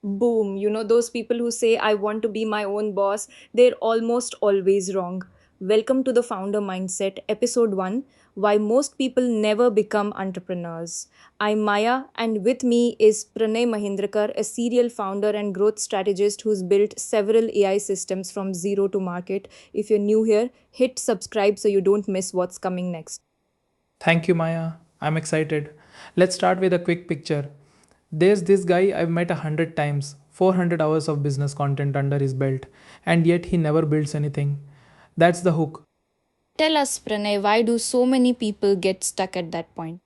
Boom. Those people who say, I want to be my own boss, they're almost always wrong. Welcome to the Founder Mindset, Episode 1, Why Most People Never Become Entrepreneurs. I'm Maya, and with me is Pranay Mahendrakar, a serial founder and growth strategist who's built several AI systems from zero to market. If you're new here, hit subscribe so you don't miss what's coming next. Thank you, Maya. I'm excited. Let's start with a quick picture. There's this guy I've met 100 times, 400 hours of business content under his belt, and yet he never builds anything. That's the hook. Tell us, Pranay, why do so many people get stuck at that point?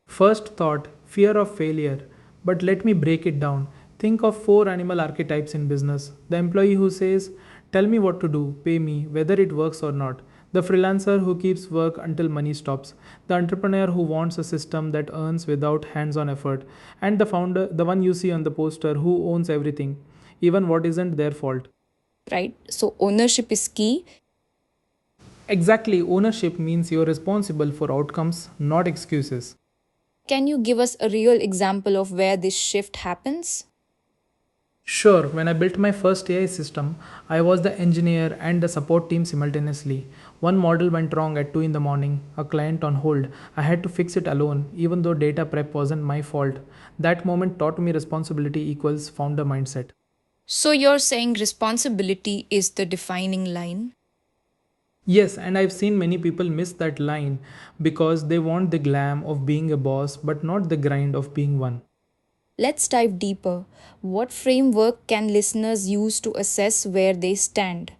First thought fear of failure. But let me break it down. Think of four animal archetypes in business: the employee who says, tell me what to do, pay me, whether it works or not; the freelancer who keeps work until money stops; the entrepreneur who wants a system that earns without hands on effort; and the founder, the one you see on the poster, who owns everything, even what isn't their fault. Right? So, ownership is key. Exactly, ownership means you're responsible for outcomes, not excuses. Can you give us a real example of where this shift happens? Sure, when I built my first AI system, I was the engineer and the support team simultaneously. One model went wrong at 2 in the morning, a client on hold. I had to fix it alone, even though data prep wasn't my fault. That moment taught me responsibility equals founder mindset. So, you're saying responsibility is the defining line? Yes, and I've seen many people miss that line because they want the glam of being a boss but not the grind of being one. Let's dive deeper. What framework can listeners use to assess where they stand?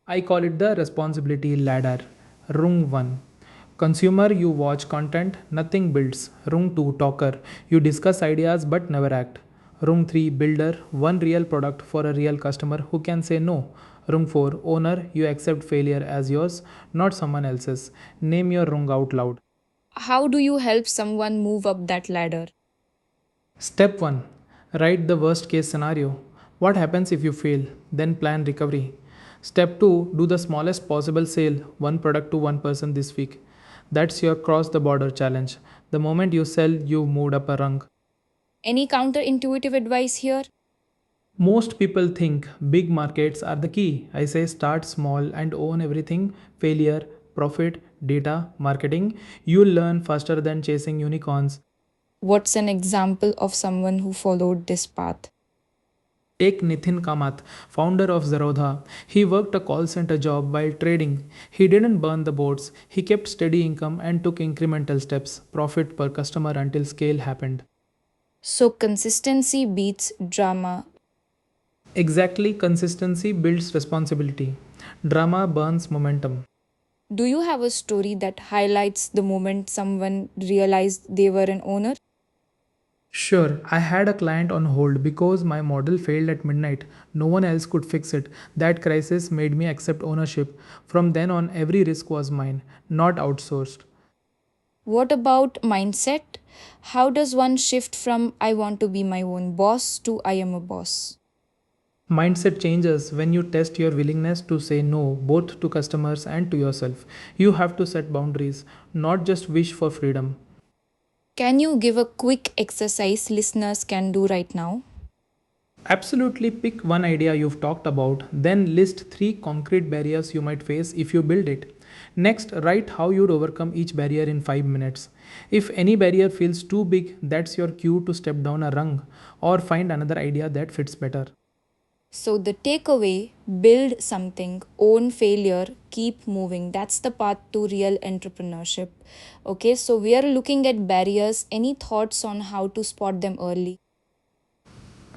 I call it the responsibility ladder. Rung 1. Consumer, you watch content, nothing builds. Rung 2. Talker, you discuss ideas but never act. Rung 3. Builder, one real product for a real customer who can say no. Rung 4. Owner, you accept failure as yours, not someone else's. Name your rung out loud. How do you help someone move up that ladder? Step 1. Write the worst case scenario. What happens if you fail? Then plan recovery. Step 2. Do the smallest possible sale, one product to one person this week. That's your cross the border challenge. The moment you sell, you moved up a rung. Any counterintuitive advice here? Most people think big markets are the key. I say start small and own everything: failure, profit, data, marketing. You'll learn faster than chasing unicorns. What's an example of someone who followed this path? Take Nitin Kamath, founder of Zerodha. He worked a call center job while trading. He didn't burn the boats. He kept steady income and took incremental steps, profit per customer until scale happened. So, consistency beats drama. Exactly, consistency builds responsibility. Drama burns momentum. Do you have a story that highlights the moment someone realized they were an owner? Sure, I had a client on hold because my model failed at midnight. No one else could fix it. That crisis made me accept ownership. From then on, every risk was mine, not outsourced. What about mindset? How does one shift from I want to be my own boss to I am a boss? Mindset changes when you test your willingness to say no, both to customers and to yourself. You have to set boundaries, not just wish for freedom. Can you give a quick exercise listeners can do right now? Absolutely pick one idea you've talked about, then list three concrete barriers you might face if you build it. Next, write how you'd overcome each barrier in 5 minutes. If any barrier feels too big, that's your cue to step down a rung or find another idea that fits better. So, the takeaway build something, own failure, keep moving. That's the path to real entrepreneurship. Okay, so we are looking at barriers. Any thoughts on how to spot them early?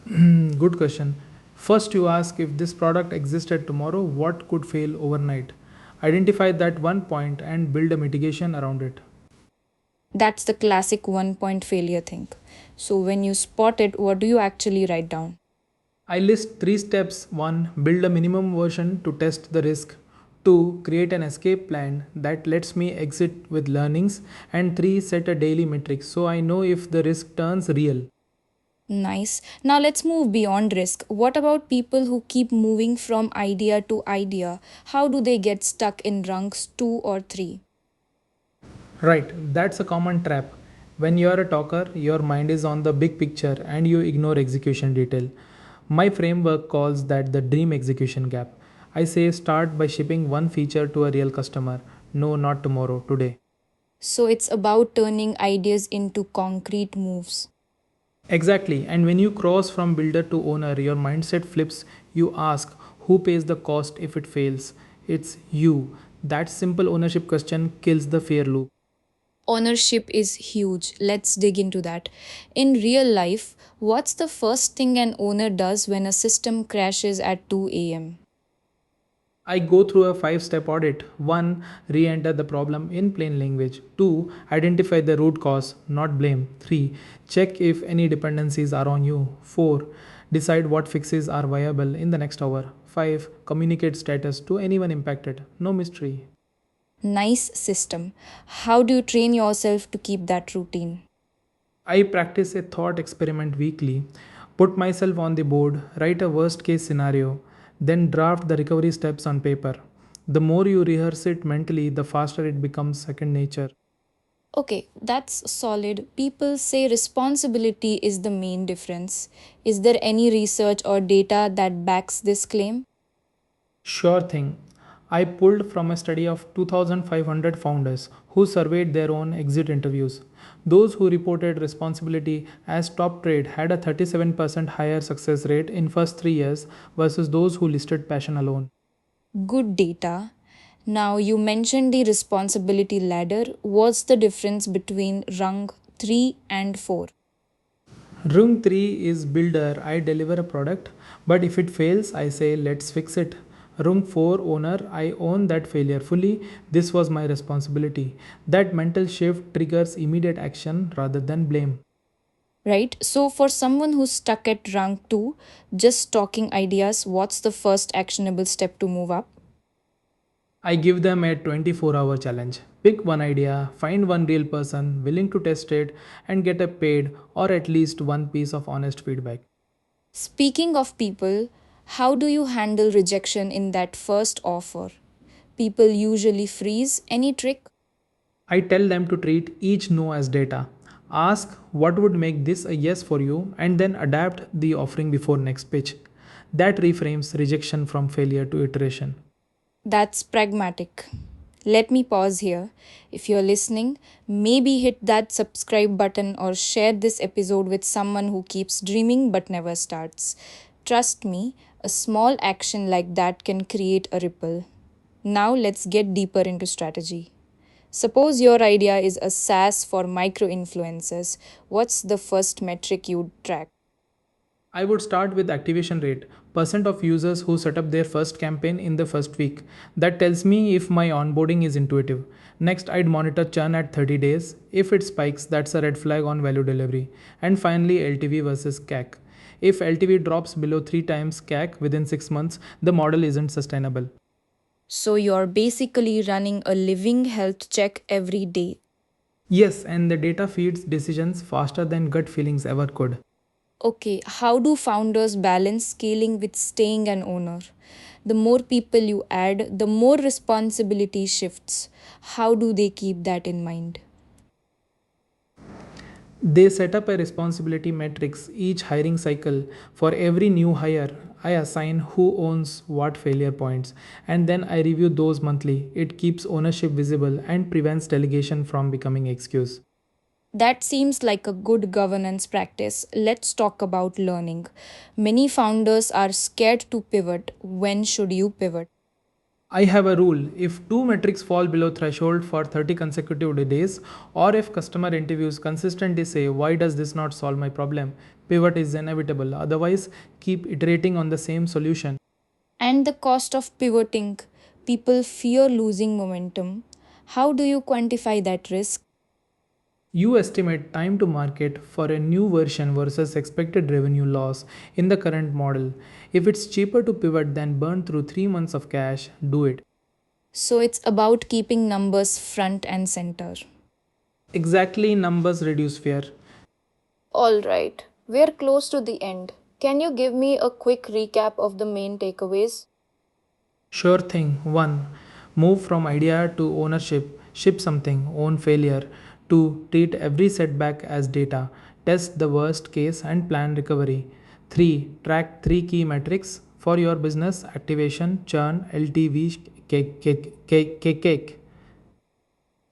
Good question. First, you ask if this product existed tomorrow, what could fail overnight? Identify that one point and build a mitigation around it. That's the classic 1 point failure thing. So, when you spot it, what do you actually write down? I list three steps. 1. Build a minimum version to test the risk. 2. Create an escape plan that lets me exit with learnings. And 3. Set a daily metric so I know if the risk turns real. Nice. Now let's move beyond risk. What about people who keep moving from idea to idea? How do they get stuck in rungs 2 or 3? Right, that's a common trap. When you are a talker, your mind is on the big picture and you ignore execution detail. My framework calls that the dream execution gap. I say start by shipping one feature to a real customer. No, not tomorrow, today. So it's about turning ideas into concrete moves. Exactly. And when you cross from builder to owner, your mindset flips. You ask, who pays the cost if it fails? It's you. That simple ownership question kills the fear loop. Ownership is huge. Let's dig into that. In real life, what's the first thing an owner does when a system crashes at 2 a.m.? I go through a 5 step audit. 1. Re enter the problem in plain language. 2. Identify the root cause, not blame. 3. Check if any dependencies are on you. 4. Decide what fixes are viable in the next hour. 5. Communicate status to anyone impacted. No mystery. Nice system. How do you train yourself to keep that routine? I practice a thought experiment weekly, put myself on the board, write a worst case scenario, then draft the recovery steps on paper. The more you rehearse it mentally, the faster it becomes second nature. Okay, that's solid. People say responsibility is the main difference. Is there any research or data that backs this claim? Sure thing. I pulled from a study of 2,500 founders who surveyed their own exit interviews. Those who reported responsibility as top trade had a 37% higher success rate in first 3 years versus those who listed passion alone. Good data. Now, you mentioned the responsibility ladder. What's the difference between rung 3 and 4? Rung 3 is builder, I deliver a product, but if it fails, I say let's fix it. Rung 4 owner, I own that failure fully. This was my responsibility. That mental shift triggers immediate action rather than blame. Right? So, for someone who's stuck at rung 2, just talking ideas, what's the first actionable step to move up? I give them a 24-hour challenge. Pick one idea, find one real person willing to test it, and get a paid or at least one piece of honest feedback. Speaking of people, how do you handle rejection in that first offer? People usually freeze. Any trick? I tell them to treat each no as data. Ask what would make this a yes for you and then adapt the offering before next pitch. That reframes rejection from failure to iteration. That's pragmatic. Let me pause here. If you're listening, maybe hit that subscribe button or share this episode with someone who keeps dreaming but never starts. Trust me, a small action like that can create a ripple. Now let's get deeper into strategy. Suppose your idea is a SaaS for micro influencers. What's the first metric you'd track? I would start with activation rate, percent of users who set up their first campaign in the first week. That tells me if my onboarding is intuitive. Next, I'd monitor churn at 30 days. If it spikes, that's a red flag on value delivery. And finally, LTV versus CAC. If LTV drops below 3 times CAC within 6 months, the model isn't sustainable. So you're basically running a living health check every day. Yes, and the data feeds decisions faster than gut feelings ever could. Okay, how do founders balance scaling with staying an owner? The more people you add, the more responsibility shifts. How do they keep that in mind? They set up a responsibility matrix each hiring cycle. For every new hire, I assign who owns what failure points and then I review those monthly. It keeps ownership visible and prevents delegation from becoming excuse. That seems like a good governance practice. Let's talk about learning. Many founders are scared to pivot. When should you pivot? I have a rule if two metrics fall below threshold for 30 consecutive days, or if customer interviews consistently say, why does this not solve my problem? Pivot is inevitable. Otherwise, keep iterating on the same solution. And the cost of pivoting. People fear losing momentum. How do you quantify that risk? You estimate time to market for a new version versus expected revenue loss in the current model. If it's cheaper to pivot than burn through 3 months of cash, do it. So it's about keeping numbers front and center. Exactly, numbers reduce fear. All right, we're close to the end. Can you give me a quick recap of the main takeaways? Sure thing. 1. Move from idea to ownership. Ship something, own failure. 2. Treat every setback as data. Test the worst case and plan recovery. 3. Track 3 key metrics for your business: activation, churn, LTV, cake.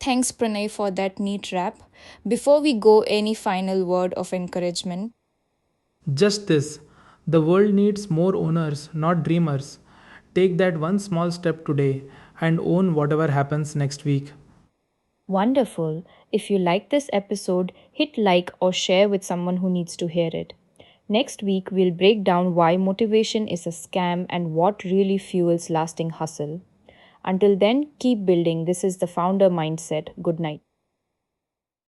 Thanks, Pranay, for that neat wrap. Before we go, any final word of encouragement? Just this: the world needs more owners, not dreamers. Take that one small step today and own whatever happens next week. Wonderful. If you like this episode, hit like or share with someone who needs to hear it. Next week, we'll break down why motivation is a scam and what really fuels lasting hustle. Until then, keep building. This is the founder mindset. Good night.